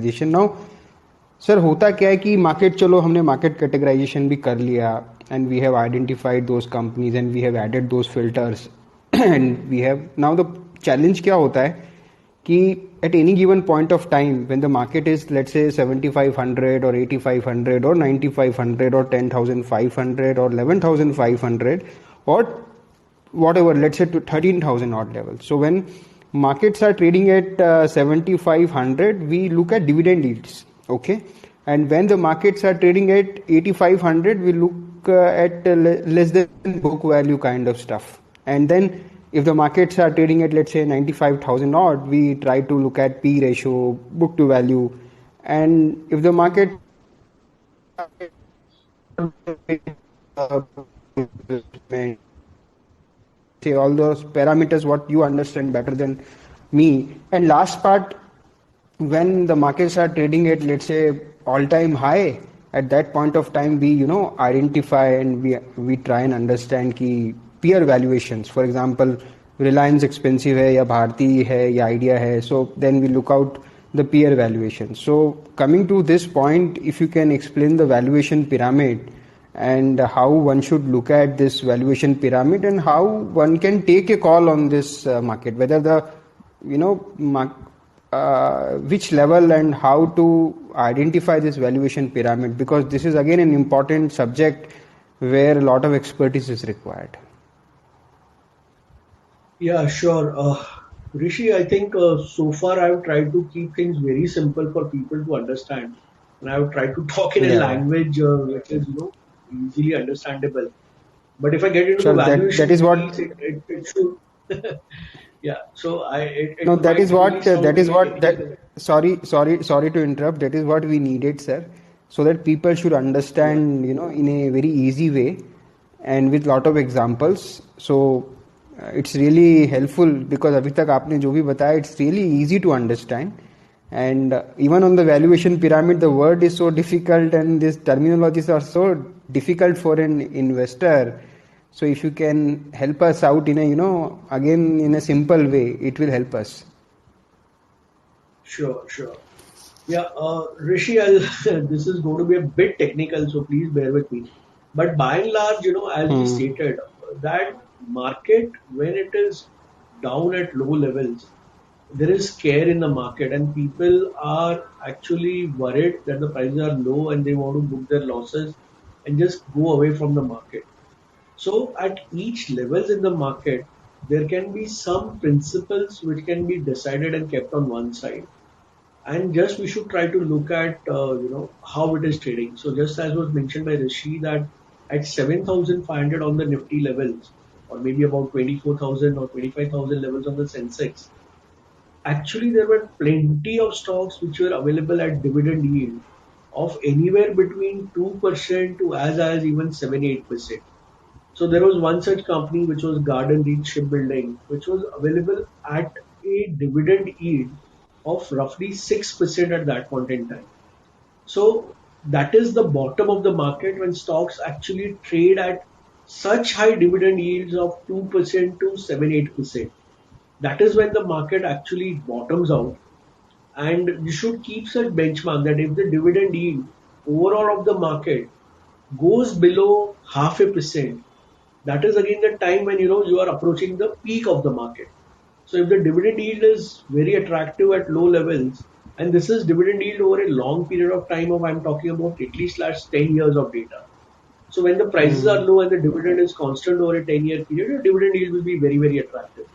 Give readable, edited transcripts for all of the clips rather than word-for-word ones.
Categorisation. Now sir होता क्या है कि मार्केट, चलो हमने मार्केट कैटेगराइजेशन भी कर लिया and we have identified those companies and we have added those filters and we have now the challenge क्या होता है कि at any given point of time when the market is let's say 7500 or 8500 or 9500 or 10500 or 11500 or whatever, let's say to 13,000 odd level. So when markets are trading at 7500, we look at dividend yields, okay, and when the markets are trading at 8500, we look at less than book value kind of stuff. And then if the markets are trading at let's say 95,000 odd, we try to look at P ratio, book to value. And if the market say all those parameters what you understand better than me. And last part, when the markets are trading at let's say all time high, at that point of time we identify and we try and understand ki peer valuations. For example, Reliance expensive hai ya Bharti hai ya Idea hai, so then we look out the peer valuation. So coming to this point, if you can explain the valuation pyramid and how one should look at this valuation pyramid and how one can take a call on this market, whether the which level and how to identify this valuation pyramid, because this is again an important subject where a lot of expertise is required. Yeah, sure. Rishi, I think so far I've tried to keep things very simple for people to understand, and I've tried to talk in a language which is easily understandable. But if I get into the valuation, that is what it should. Yeah. So no, that is what sorry to interrupt. That is what we needed, sir, so that people should understand, in a very easy way and with lot of examples. So it's really helpful because अभी तक आपने जो भी बताया, it's really easy to understand. And even on the valuation pyramid, the word is so difficult and these terminologies are so difficult for an investor. So if you can help us out in a, again in a simple way, it will help us. Sure. Yeah, Rishi, this is going to be a bit technical, so please bear with me. But by and large, as we stated, that market, when it is down at low levels, there is scare in the market and people are actually worried that the prices are low and they want to book their losses and just go away from the market. So at each levels in the market, there can be some principles which can be decided and kept on one side. And just we should try to look at, how it is trading. So just as was mentioned by Rishi that at 7,500 on the Nifty levels, or maybe about 24,000 or 25,000 levels on the Sensex, actually there were plenty of stocks which were available at dividend yield of anywhere between 2% to as high as even 7-8%. So there was one such company which was Garden Reach Shipbuilding, which was available at a dividend yield of roughly 6% at that point in time. So that is the bottom of the market when stocks actually trade at such high dividend yields of 2% to 7-8%. That is when the market actually bottoms out. And you should keep such benchmark that if the dividend yield overall of the market goes below 0.5%, that is again the time when you are approaching the peak of the market. So if the dividend yield is very attractive at low levels, and this is dividend yield over a long period of time of, I'm talking about at least last 10 years of data. So when the prices are low and the dividend is constant over a 10-year period, your dividend yield will be very, very attractive.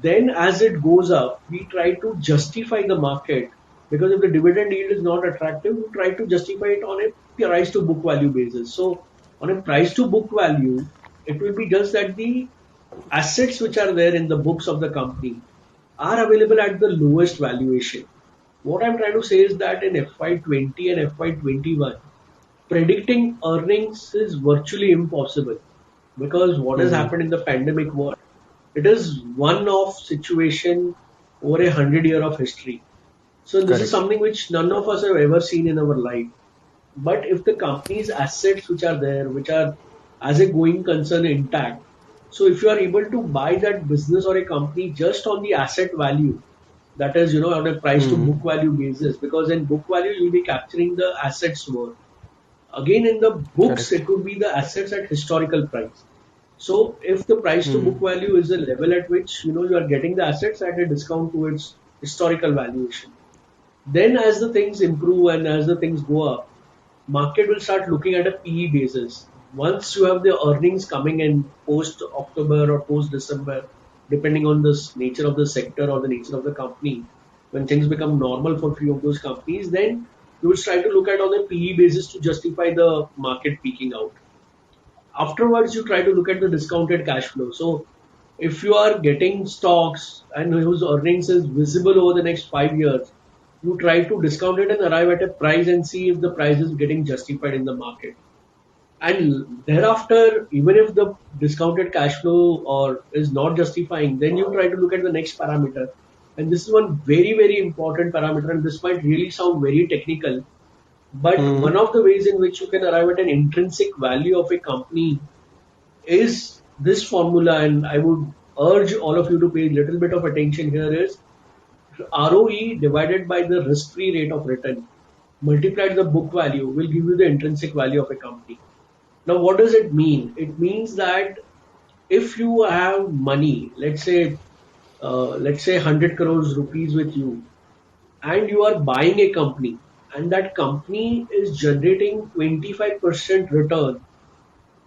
Then as it goes up, we try to justify the market, because if the dividend yield is not attractive, we try to justify it on a price to book value basis. So on a price to book value, it will be just that the assets which are there in the books of the company are available at the lowest valuation. What I'm trying to say is that in FY20 and FY21, predicting earnings is virtually impossible, because what has happened in the pandemic world, it is one-off situation over 100 years of history. So this is something which none of us have ever seen in our life. But if the company's assets which are there, which are as a going concern intact, so if you are able to buy that business or a company just on the asset value, That is, on a price to book value basis, because in book value you'll be capturing the assets worth. Again, in the books, Correct. it would be the assets at historical price. So if the price to book value is a level at which you are getting the assets at a discount to its historical valuation, then as the things improve and as the things go up, market will start looking at a PE basis. Once you have the earnings coming in post October or post December, depending on the nature of the sector or the nature of the company, when things become normal for few of those companies, then you will try to look at on a PE basis to justify the market peaking out. Afterwards, you try to look at the discounted cash flow. So if you are getting stocks and whose earnings is visible over the next 5 years, you try to discount it and arrive at a price and see if the price is getting justified in the market. And thereafter, even if the discounted cash flow or is not justifying, then you try to look at the next parameter. And this is one very, very important parameter, and this might really sound very technical, but one of the ways in which you can arrive at an intrinsic value of a company is this formula. And I would urge all of you to pay a little bit of attention here, is ROE divided by the risk-free rate of return multiplied the book value will give you the intrinsic value of a company. Now, what does it mean? It means that if you have money, let's say 100 crores rupees with you, and you are buying a company, and that company is generating 25% return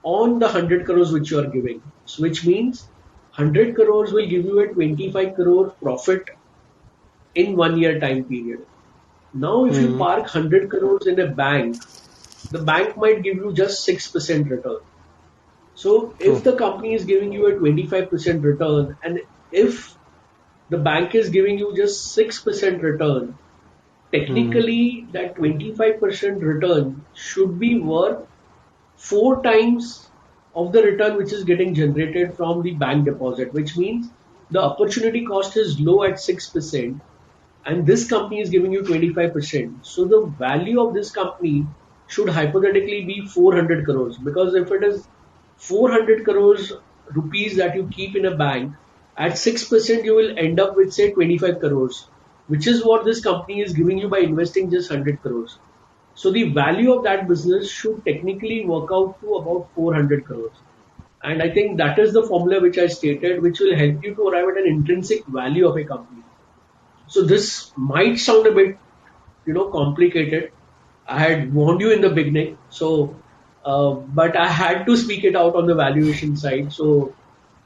on the 100 crores which you are giving. So which means 100 crores will give you a 25 crore profit in 1 year time period. Now, if you park 100 crores in a bank, the bank might give you just 6% return. So if True. the company is giving you a 25% return, and if the bank is giving you just 6% return, technically that 25% return should be worth 4 times of the return which is getting generated from the bank deposit, which means the opportunity cost is low at 6%, and this company is giving you 25%. So the value of this company should hypothetically be 400 crores, because if it is 400 crores rupees that you keep in a bank, at 6% you will end up with say 25 crores, which is what this company is giving you by investing just 100 crores. So the value of that business should technically work out to about 400 crores. And I think that is the formula which I stated, which will help you to arrive at an intrinsic value of a company. So this might sound a bit, complicated. I had warned you in the beginning. So, but I had to speak it out on the valuation side. So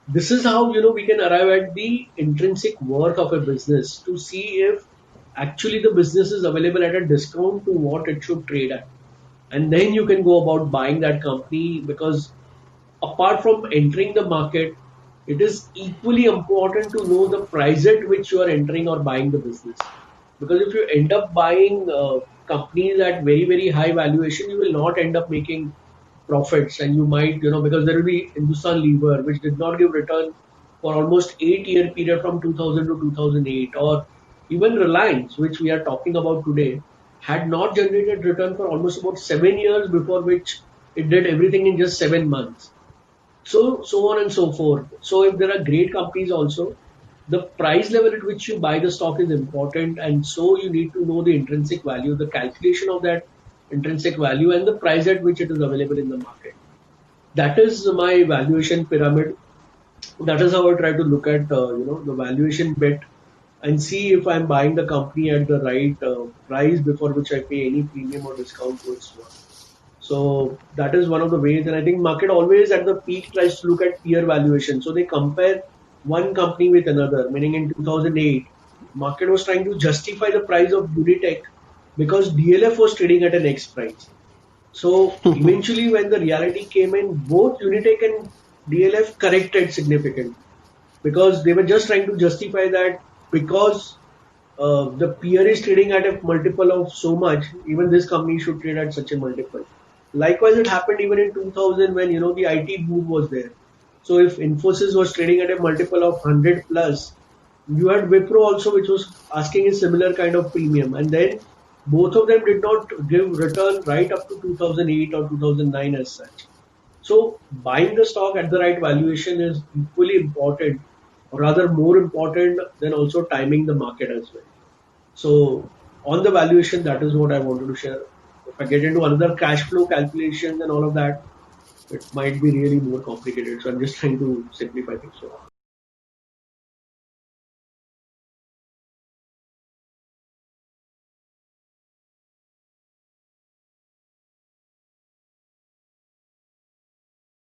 this is how, we can arrive at the intrinsic worth of a business to see if actually the business is available at a discount to what it should trade at. And then you can go about buying that company, because apart from entering the market, it is equally important to know the price at which you are entering or buying the business. Because if you end up buying companies at very, very high valuation, you will not end up making profits, and you might, because there will be Hindustan Lever, which did not give return for almost 8 year period from 2000 to 2008, or even Reliance, which we are talking about today, had not generated return for almost about 7 years, before which it did everything in just 7 months. So on and so forth. So if there are great companies also, the price level at which you buy the stock is important, and so you need to know the intrinsic value, the calculation of that intrinsic value, and the price at which it is available in the market. That is my valuation pyramid. That is how I try to look at the valuation bit, and see if I'm buying the company at the right price before which I pay any premium or discount to its worth. So that is one of the ways. And I think market always at the peak tries to look at peer valuation. So they compare one company with another, meaning in 2008, market was trying to justify the price of Unitech because DLF was trading at an X price. So eventually when the reality came in, both Unitech and DLF corrected significantly, because they were just trying to justify that because the peer is trading at a multiple of so much, even this company should trade at such a multiple. Likewise, it happened even in 2000 when the IT boom was there. So if Infosys was trading at a multiple of 100 plus, you had Wipro also, which was asking a similar kind of premium, and then both of them did not give return right up to 2008 or 2009 as such. So buying the stock at the right valuation is equally important, or rather more important than also timing the market as well. So on the valuation, that is what I wanted to share. If I get into another cash flow calculations and all of that, it might be really more complicated. So I'm just trying to simplify things. So